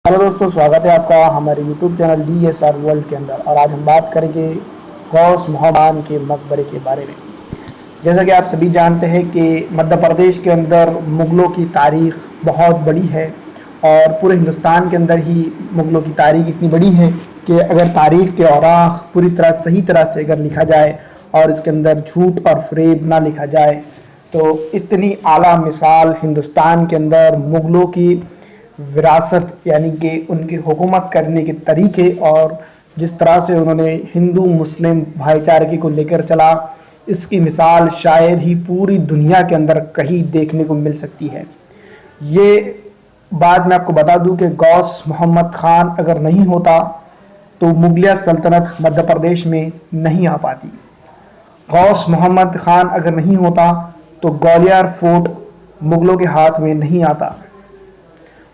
Hello दोस्तों, स्वागत है आपका हमारे यूट्यूब चैनल DSR वर्ल्ड के अंदर। और आज हम बात करेंगे गौस मोहम्मद के मकबरे के बारे में। जैसा कि आप सभी जानते हैं कि मध्य प्रदेश के अंदर मुग़लों की तारीख़ बहुत बड़ी है और पूरे हिंदुस्तान के अंदर ही मुग़लों की तारीख़ इतनी बड़ी है कि अगर तारीख़ के औराख पूरी तरह सही तरह से अगर लिखा जाए और इसके अंदर झूठ और फ़रेब ना लिखा जाए तो इतनी आला मिसाल हिंदुस्तान के अंदर मुग़लों की विरासत यानी कि उनकी हुकूमत करने के तरीके और जिस तरह से उन्होंने हिंदू मुस्लिम भाईचारे को लेकर चला, इसकी मिसाल शायद ही पूरी दुनिया के अंदर कहीं देखने को मिल सकती है। ये बात मैं आपको बता दूं कि गौस मोहम्मद खान अगर नहीं होता तो मुगलिया सल्तनत मध्य प्रदेश में नहीं आ पाती। गौस मोहम्मद खान अगर नहीं होता तो ग्वालियर फोर्ट मुग़लों के हाथ में नहीं आता।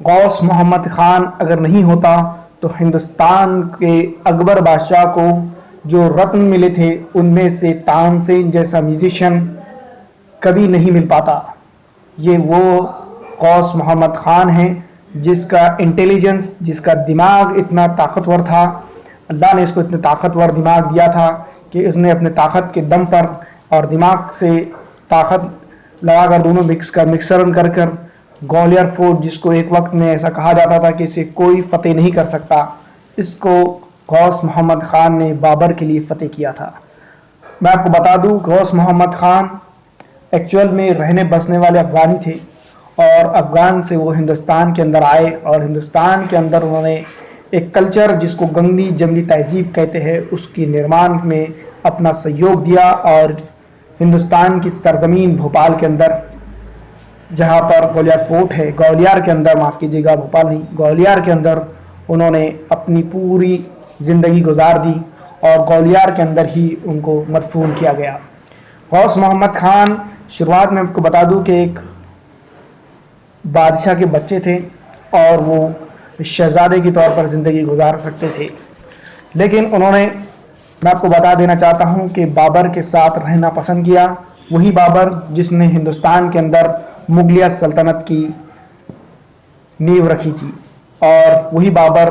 गौस मोहम्मद खान अगर नहीं होता तो हिंदुस्तान के अकबर बादशाह को जो रत्न मिले थे उनमें से तानसेन जैसा म्यूजिशियन कभी नहीं मिल पाता। ये वो गौस मोहम्मद खान है जिसका इंटेलिजेंस, जिसका दिमाग इतना ताकतवर था। अल्लाह ने इसको इतना ताकतवर दिमाग दिया था कि उसने अपने ताकत के दम पर और दिमाग से ताकत लगाकर दोनों मिक्सरन कर ग्वालियर फोर्ट, जिसको एक वक्त में ऐसा कहा जाता था कि इसे कोई फतेह नहीं कर सकता, इसको गौस मोहम्मद खान ने बाबर के लिए फतेह किया था। मैं आपको बता दूं, गौस मोहम्मद खान एक्चुअल में रहने बसने वाले अफगानी थे और अफगान से वो हिंदुस्तान के अंदर आए और हिंदुस्तान के अंदर उन्होंने एक कल्चर जिसको गंगली जंगली तहजीब कहते हैं उसकी निर्माण में अपना सहयोग दिया। और हिंदुस्तान की सरजमीन भोपाल के अंदर, जहाँ पर ग्वालियर फोर्ट है, ग्वालियर के अंदर, माफ़ कीजिएगा भोपाल नहीं, ग्वालियर के अंदर उन्होंने अपनी पूरी ज़िंदगी गुजार दी और ग्वालियर के अंदर ही उनको मदफून किया गया। गौस मोहम्मद खान शुरुआत में आपको बता दूं कि एक बादशाह के बच्चे थे और वो शहजादे के तौर पर ज़िंदगी गुजार सकते थे, लेकिन उन्होंने, मैं आपको बता देना चाहता हूं कि बाबर के साथ रहना पसंद किया। वही बाबर जिसने हिंदुस्तान के अंदर मुगलिया सल्तनत की नींव रखी थी और वही बाबर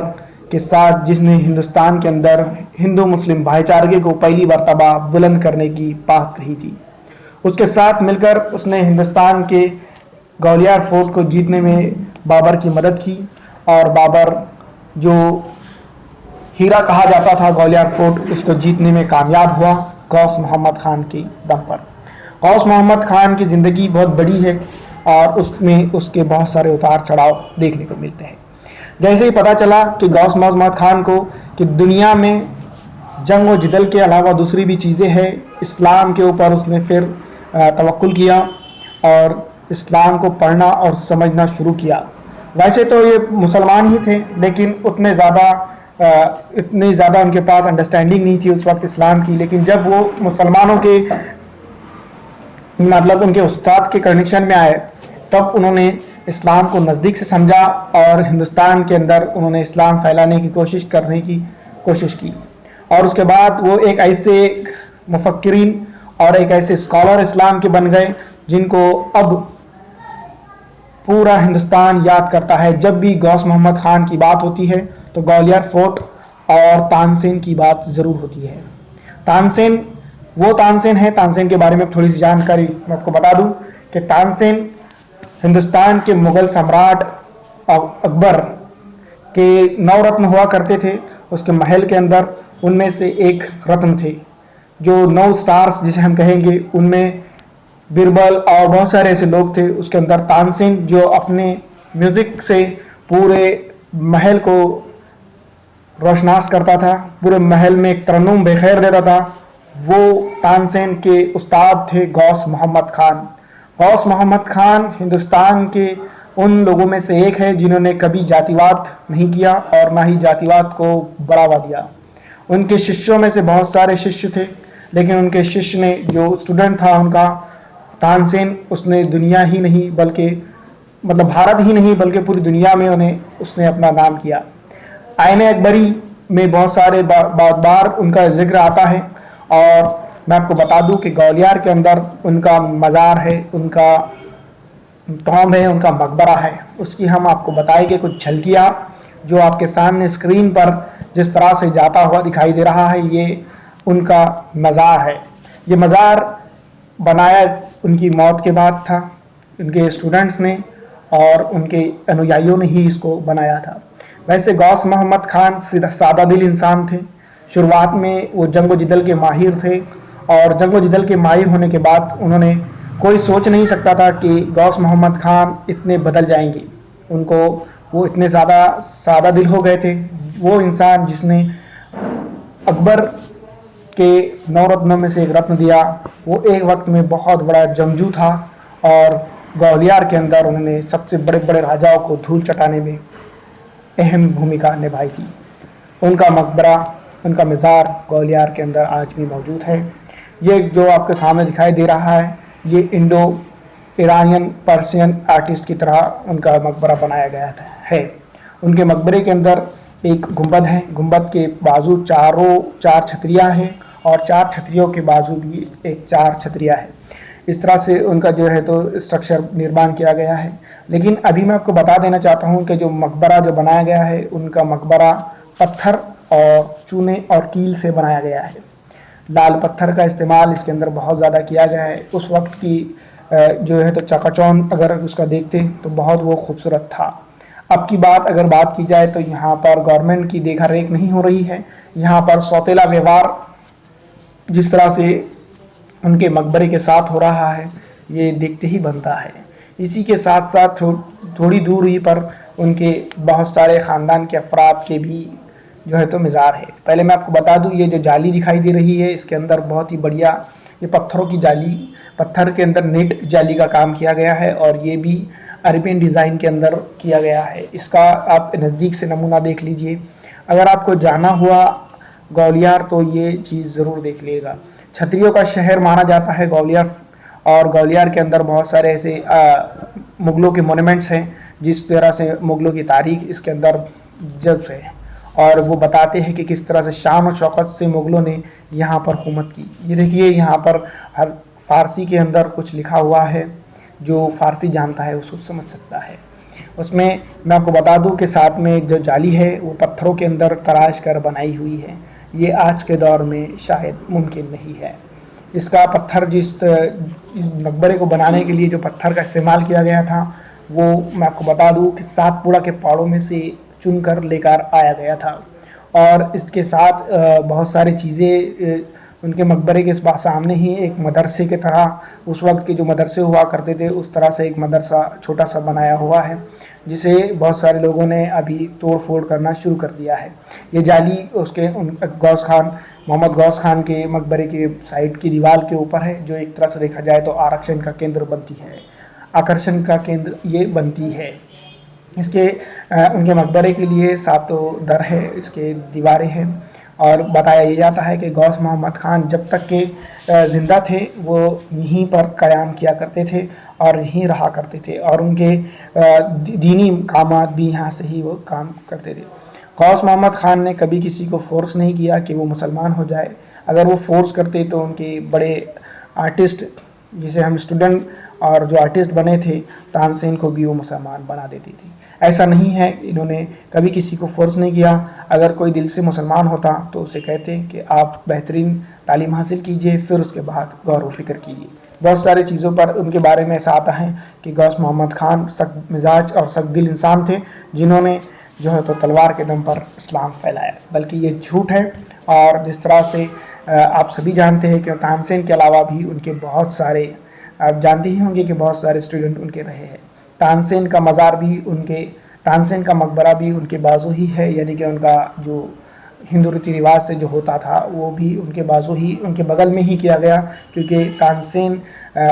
के साथ जिसने हिंदुस्तान के अंदर हिंदू मुस्लिम भाईचारे को पहली मर्तबा बुलंद करने की बात कही थी। उसके साथ मिलकर उसने हिंदुस्तान के ग्वालियर फोर्ट को जीतने में बाबर की मदद की और बाबर, जो हीरा कहा जाता था ग्वालियर फोर्ट, उसको जीतने में कामयाब हुआ गौस मोहम्मद खान के दम पर। गौस मोहम्मद खान की ज़िंदगी बहुत बड़ी है और उसमें उसके बहुत सारे उतार चढ़ाव देखने को मिलते हैं। जैसे ही पता चला कि गौस मोहम्मद खान को कि दुनिया में जंग व जिदल के अलावा दूसरी भी चीज़ें हैं, इस्लाम के ऊपर उसने फिर तवक्कुल किया और इस्लाम को पढ़ना और समझना शुरू किया। वैसे तो ये मुसलमान ही थे, लेकिन इतनी ज़्यादा उनके पास अंडरस्टैंडिंग नहीं थी उस वक्त इस्लाम की। लेकिन जब वो मुसलमानों के, मतलब उनके उस्ताद के कनेक्शन में आए, तब उन्होंने इस्लाम को नज़दीक से समझा और हिंदुस्तान के अंदर उन्होंने इस्लाम फैलाने की कोशिश की। और उसके बाद वो एक ऐसे मुफक्किरीन और एक ऐसे स्कॉलर इस्लाम के बन गए जिनको अब पूरा हिंदुस्तान याद करता है। जब भी गौस मोहम्मद खान की बात होती है तो ग्वालियर फोर्ट और तानसेन की बात ज़रूर होती है। तानसेन वो तानसेन है, तानसेन के बारे में थोड़ी सी जानकारी मैं आपको बता दूं कि तानसेन हिंदुस्तान के मुग़ल सम्राट अकबर के 9 रत्न हुआ करते थे उसके महल के अंदर। उनमें से एक रत्न थे जो 9 स्टार्स जिसे हम कहेंगे, उनमें बिरबल और बहुत सारे ऐसे लोग थे। उसके अंदर तानसेन, जो अपने म्यूज़िक से पूरे महल को रोशनास करता था, पूरे महल में एक तरन्नुम बेखैर देता था, वो तानसेन के उस्ताद थे गौस मोहम्मद खान। गौस मोहम्मद खान हिंदुस्तान के उन लोगों में से एक है जिन्होंने कभी जातिवाद नहीं किया और ना ही जातिवाद को बढ़ावा दिया। उनके शिष्यों में से बहुत सारे शिष्य थे, लेकिन उनके शिष्य ने, जो स्टूडेंट था उनका तानसेन, उसने दुनिया ही नहीं बल्कि भारत ही नहीं बल्कि पूरी दुनिया में उसने अपना नाम किया। आईने अकबरी में बहुत सारे बार उनका जिक्र आता है और मैं आपको बता दूं कि ग्वालियर के अंदर उनका मज़ार है, उनका टॉम है, उनका मकबरा है। उसकी हम आपको बताएंगे कुछ झलकियाँ जो आपके सामने स्क्रीन पर जिस तरह से जाता हुआ दिखाई दे रहा है, ये उनका मज़ार है। ये मज़ार बनाया उनकी मौत के बाद था, उनके स्टूडेंट्स ने और उनके अनुयायियों ने ही इसको बनाया था। वैसे गौस मोहम्मद खान सादा दिल इंसान थे। शुरुआत में वो जंग जिदल के माहिर थे और जंग जिदल के माहिर होने के बाद उन्होंने कोई सोच नहीं सकता था कि गौस मोहम्मद खान इतने बदल जाएंगे। उनको वो इतने ज़्यादा सादा दिल हो गए थे। वो इंसान जिसने अकबर के 9 रत्नों में से एक रत्न दिया, वो एक वक्त में बहुत बड़ा जंगजू था और ग्वालियर के अंदर उन्होंने सबसे बड़े बड़े राजाओं को धूल चटाने में अहम भूमिका निभाई थी। उनका मकबरा, उनका मज़ार ग्वालियर के अंदर आज भी मौजूद है। ये जो आपके सामने दिखाई दे रहा है, ये इंडो ईरानियन पर्शियन आर्टिस्ट की तरह उनका मकबरा बनाया गया है। उनके मकबरे के अंदर एक गुंबद है। गुंबद के बाजू चार छतरियाँ हैं और 4 छतरियों के बाजू भी एक 4 छतरियाँ है। इस तरह से उनका जो है तो स्ट्रक्चर निर्माण किया गया है। लेकिन अभी मैं आपको बता देना चाहता हूँ कि जो मकबरा जो बनाया गया है, उनका मकबरा पत्थर और चूने और कील से बनाया गया है। लाल पत्थर का इस्तेमाल इसके अंदर बहुत ज़्यादा किया गया है। उस वक्त की जो है तो चकाचौंध अगर उसका देखते तो बहुत वो खूबसूरत था। अब की बात अगर बात की जाए तो यहाँ पर गवर्नमेंट की देखा रेख नहीं हो रही है। यहाँ पर सौतेला व्यवहार जिस तरह से उनके मकबरे के साथ हो रहा है, ये देखते ही बनता है। इसी के साथ साथ थोड़ी दूरी पर उनके बहुत सारे ख़ानदान के अफराद के भी जो है तो मज़ार है। पहले मैं आपको बता दूं, ये जो जाली दिखाई दे रही है, इसके अंदर बहुत ही बढ़िया ये पत्थरों की जाली, पत्थर के अंदर नेट जाली का काम किया गया है और ये भी अरेबियन डिज़ाइन के अंदर किया गया है। इसका आप नज़दीक से नमूना देख लीजिए। अगर आपको जाना हुआ ग्वालियर तो ये चीज़ ज़रूर देख लीजिएगा। छतरियों का शहर माना जाता है ग्वालियर, और ग्वालियर के अंदर बहुत सारे ऐसे मुग़लों के मोनूमेंट्स हैं जिस तरह से मुग़लों की तारीख इसके अंदर जज्ब है और वो बताते हैं कि किस तरह से शान और शौकत से मुग़लों ने यहाँ पर हुकूमत की। ये देखिए, यहाँ पर हर फ़ारसी के अंदर कुछ लिखा हुआ है, जो फ़ारसी जानता है उसको समझ सकता है। उसमें मैं आपको बता दूं कि साथ में जो जाली है वो पत्थरों के अंदर तराश कर बनाई हुई है। ये आज के दौर में शायद मुमकिन नहीं है। इसका पत्थर जिस मकबरे को बनाने के लिए जो पत्थर का इस्तेमाल किया गया था, वो मैं आपको बता दूं कि सातपुड़ा के पहाड़ों में से चुनकर लेकर आया गया था। और इसके साथ बहुत सारी चीज़ें उनके मकबरे के सामने ही एक मदरसे की तरह, उस वक्त के जो मदरसे हुआ करते थे उस तरह से एक मदरसा छोटा सा बनाया हुआ है, जिसे बहुत सारे लोगों ने अभी तोड़ फोड़ करना शुरू कर दिया है। ये जाली उसके गौस खान, मोहम्मद गौस खान के मकबरे के साइड की दीवार के ऊपर है, जो एक तरह से देखा जाए तो आरक्षण का केंद्र बनती है, आकर्षण का केंद्र ये बनती है। इसके उनके मकबरे के लिए 7 दर है, इसके दीवारें हैं। और बताया ये जाता है कि गौस मोहम्मद खान जब तक के ज़िंदा थे वो यहीं पर क़याम किया करते थे और यहीं रहा करते थे और उनके दीनी कामात भी यहाँ से ही वो काम करते थे। गौस मोहम्मद खान ने कभी किसी को फोर्स नहीं किया कि वो मुसलमान हो जाए। अगर वो फोर्स करते तो उनके बड़े आर्टिस्ट, जिसे हम स्टूडेंट और जो आर्टिस्ट बने थे, तानसेन को भी वो मुसलमान बना देती थी। ऐसा नहीं है, इन्होंने कभी किसी को फोर्स नहीं किया। अगर कोई दिल से मुसलमान होता तो उसे कहते कि आप बेहतरीन तालीम हासिल कीजिए, फिर उसके बाद गौर व फिक्र कीजिए। बहुत सारी चीज़ों पर उनके बारे में ऐसा आता है कि गौस मोहम्मद खान सख्त मिजाज और सख्त दिल इंसान थे, जिन्होंने जो है तो तलवार के दम पर इस्लाम फैलाया। बल्कि ये झूठ है। और जिस तरह से आप सभी जानते हैं कि तानसेन के अलावा भी उनके बहुत सारे, आप जानते ही होंगे कि बहुत सारे स्टूडेंट उनके रहे हैं। तानसेन का मज़ार भी उनके, तानसेन का मकबरा भी उनके बाजू ही है, यानी कि उनका जो हिंदू रीति रिवाज से जो होता था वो भी उनके बाजू ही, उनके बगल में ही किया गया, क्योंकि तानसेन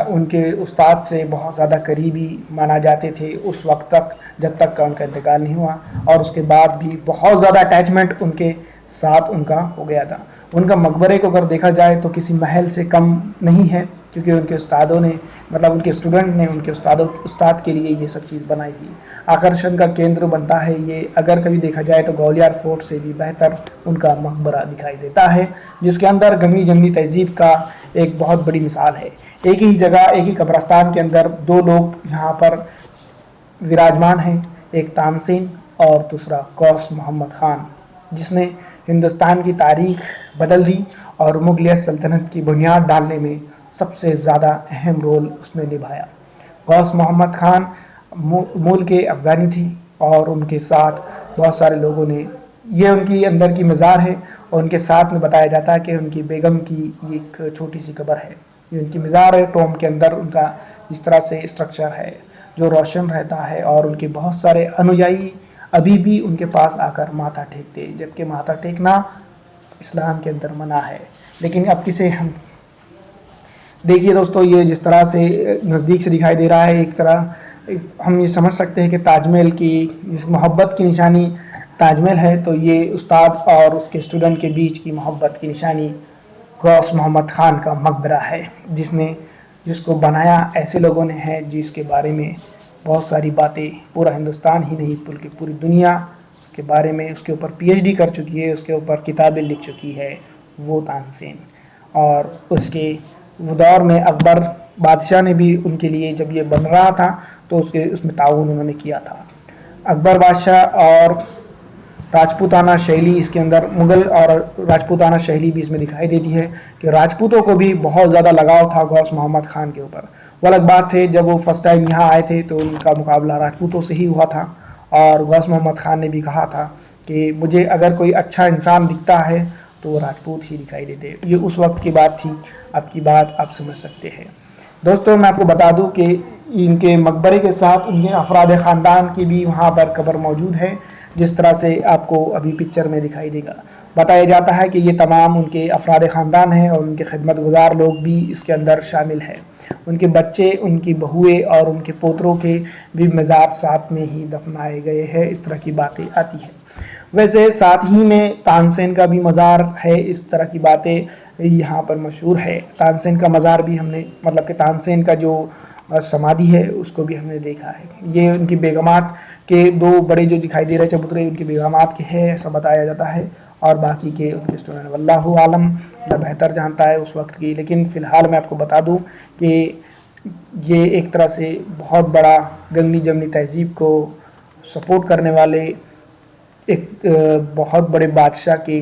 उनके उस्ताद से बहुत ज़्यादा करीबी माना जाते थे उस वक्त तक, जब तक का उनका इंतकाल नहीं हुआ। और उसके बाद भी बहुत ज़्यादा अटैचमेंट उनके साथ उनका हो गया था। उनका मकबरे को अगर देखा जाए तो किसी महल से कम नहीं है, क्योंकि उनके उस्तादों ने, मतलब उनके स्टूडेंट ने उनके उस्ताद के लिए ये सब चीज़ बनाई थी। आकर्षण का केंद्र बनता है ये। अगर कभी देखा जाए तो ग्वालियर फोर्ट से भी बेहतर उनका मकबरा दिखाई देता है, जिसके अंदर गमी जंगली तहजीब का एक बहुत बड़ी मिसाल है। एक ही जगह, एक ही कब्रस्तान के अंदर 2 लोग यहाँ पर विराजमान हैं, एक तानसेन और दूसरा गौस मोहम्मद खान, जिसने हिंदुस्तान की तारीख बदल दी और मुगलिया सल्तनत की बुनियाद डालने में सबसे ज़्यादा अहम रोल उसने निभाया। गौस मोहम्मद खान मूल के अफ़गानी थी और उनके साथ बहुत सारे लोगों ने, ये उनकी अंदर की मज़ार है और उनके साथ में बताया जाता है कि उनकी बेगम की एक छोटी सी कब्र है। ये उनकी मज़ार है, टॉम के अंदर उनका इस तरह से स्ट्रक्चर है जो रोशन रहता है और उनके बहुत सारे अनुयायी अभी भी उनके पास आकर माथा टेकते हैं, जबकि माथा टेकना इस्लाम के अंदर मना है। लेकिन अब किसे हम देखिए दोस्तों, ये जिस तरह से नज़दीक से दिखाई दे रहा है, एक तरह हम ये समझ सकते हैं कि ताजमहल की इस मोहब्बत की निशानी ताजमहल है, तो ये उस्ताद और उसके स्टूडेंट के बीच की मोहब्बत की निशानी गौस मोहम्मद खान का मकबरा है, जिसको बनाया ऐसे लोगों ने है जिसके बारे में बहुत सारी बातें पूरा हिंदुस्तान ही नहीं बल्कि पूरी दुनिया उसके बारे में, उसके ऊपर पीएचडी कर चुकी है, उसके ऊपर किताबें लिख चुकी है, वो तानसेन। और उसके वो दौर में अकबर बादशाह ने भी उनके लिए, जब ये बन रहा था तो उसमें ताउन उन्होंने किया था। अकबर बादशाह और राजपूताना शैली इसके अंदर, मुगल और राजपूताना शैली भी इसमें दिखाई देती है कि राजपूतों को भी बहुत ज़्यादा लगाव था गौस मोहम्मद खान के ऊपर। वो अलग बात थे, जब वो फर्स्ट टाइम यहाँ आए थे तो उनका मुकाबला राजपूतों से ही हुआ था और गौस मोहम्मद खान ने भी कहा था कि मुझे अगर कोई अच्छा इंसान दिखता है तो वो राजपूत ही दिखाई देते। ये उस वक्त की बात थी, अब की बात आप समझ सकते हैं। दोस्तों मैं आपको बता दूं कि इनके मकबरे के साथ उनके अफराद ख़ानदान की भी वहाँ पर कब्र मौजूद है, जिस तरह से आपको अभी पिक्चर में दिखाई देगा। बताया जाता है कि ये तमाम उनके अफराद ख़ानदान हैं और उनके खिदमत गुजार लोग भी इसके अंदर शामिल हैं। उनके बच्चे, उनकी बहुएं और उनके पोतरों के भी मज़ार साथ में ही दफनाए गए हैं, इस तरह की बातें आती हैं। वैसे साथ ही में तानसेन का भी मज़ार है, इस तरह की बातें यहाँ पर मशहूर है। तानसेन का मज़ार भी हमने, मतलब कि तानसेन का जो समाधि है उसको भी हमने देखा है। ये उनकी बेगमात के दो बड़े जो दिखाई दे रहे चबूतरे उनकी बेगमात के हैं, ऐसा बताया जाता है, और बाकी के उनके स्टूडेंट। वल्लाहु आलम, अल्लाह बेहतर जानता है उस वक्त की। लेकिन फ़िलहाल मैं आपको बता दूं कि ये एक तरह से बहुत बड़ा गंगनी जमनी तहजीब को सपोर्ट करने वाले एक बहुत बड़े बादशाह के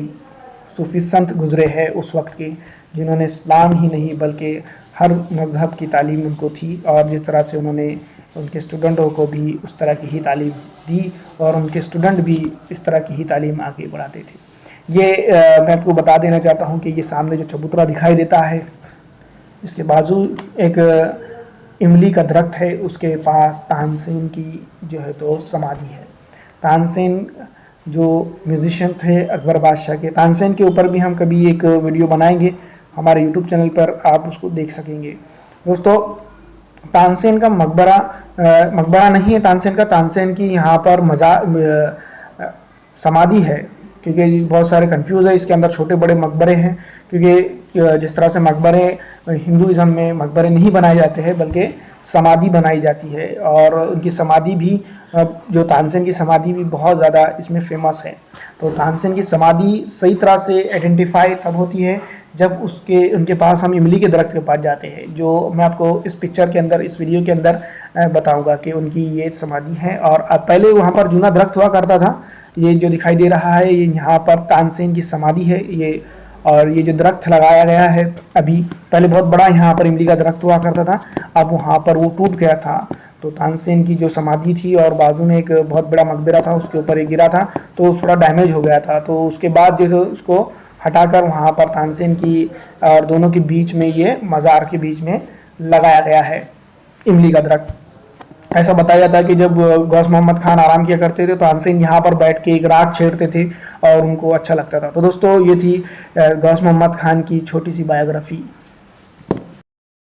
सूफी संत गुजरे हैं उस वक्त के, जिन्होंने इस्लाम ही नहीं बल्कि हर मज़हब की तालीम उनको थी, और जिस तरह से उन्होंने उनके स्टूडेंटों को भी उस तरह की ही तालीम दी और उनके स्टूडेंट भी इस तरह की ही तालीम आगे बढ़ाते थे। ये मैं आपको बता देना चाहता हूँ कि ये सामने जो चबूतरा दिखाई देता है, इसके बाजू एक इमली का दरख्त है, उसके पास तानसेन की जो है तो समाधि है। तानसेन जो म्यूज़िशियन थे अकबर बादशाह के, तानसेन के ऊपर भी हम कभी एक वीडियो बनाएंगे हमारे यूट्यूब चैनल पर, आप उसको देख सकेंगे। दोस्तों तानसेन का मकबरा नहीं है तानसेन का, तानसेन की यहाँ पर समाधि है, क्योंकि बहुत सारे कंफ्यूज है, इसके अंदर छोटे बड़े मकबरे हैं, क्योंकि जिस तरह से मकबरे हिंदुज़म में मकबरे नहीं बनाए जाते हैं बल्कि समाधि बनाई जाती है, और उनकी समाधि भी, जो तानसेन की समाधि भी बहुत ज़्यादा इसमें फेमस है। तो तानसेन की समाधि सही तरह से आइडेंटिफाई तब होती है जब उनके पास हम इमली के दरख्त के पास जाते हैं, जो मैं आपको इस पिक्चर के अंदर, इस वीडियो के अंदर बताऊंगा कि उनकी ये समाधि है। और पहले वहाँ पर जूना दरख्त हुआ करता था, ये जो दिखाई दे रहा है ये यहाँ पर तानसेन की समाधि है ये, और ये जो दरख्त लगाया गया है अभी, पहले बहुत बड़ा यहाँ पर इमली का दरख्त हुआ करता था, अब वहाँ पर वो टूट गया था। तो तानसेन की जो समाधि थी और बाजू में एक बहुत बड़ा मकबरा था, उसके ऊपर एक गिरा था तो थोड़ा डैमेज हो गया था, तो उसके बाद जो उसको हटाकर वहाँ पर तानसेन की और दोनों के बीच में, ये मज़ार के बीच में लगाया गया है इमली का दरख्त। ऐसा बताया जाता है कि जब गौस मोहम्मद खान आराम किया करते थे तो तानसेन यहाँ पर बैठ के एक राग छेड़ते थे और उनको अच्छा लगता था। तो दोस्तों ये थी गौस मोहम्मद खान की छोटी सी बायोग्राफी।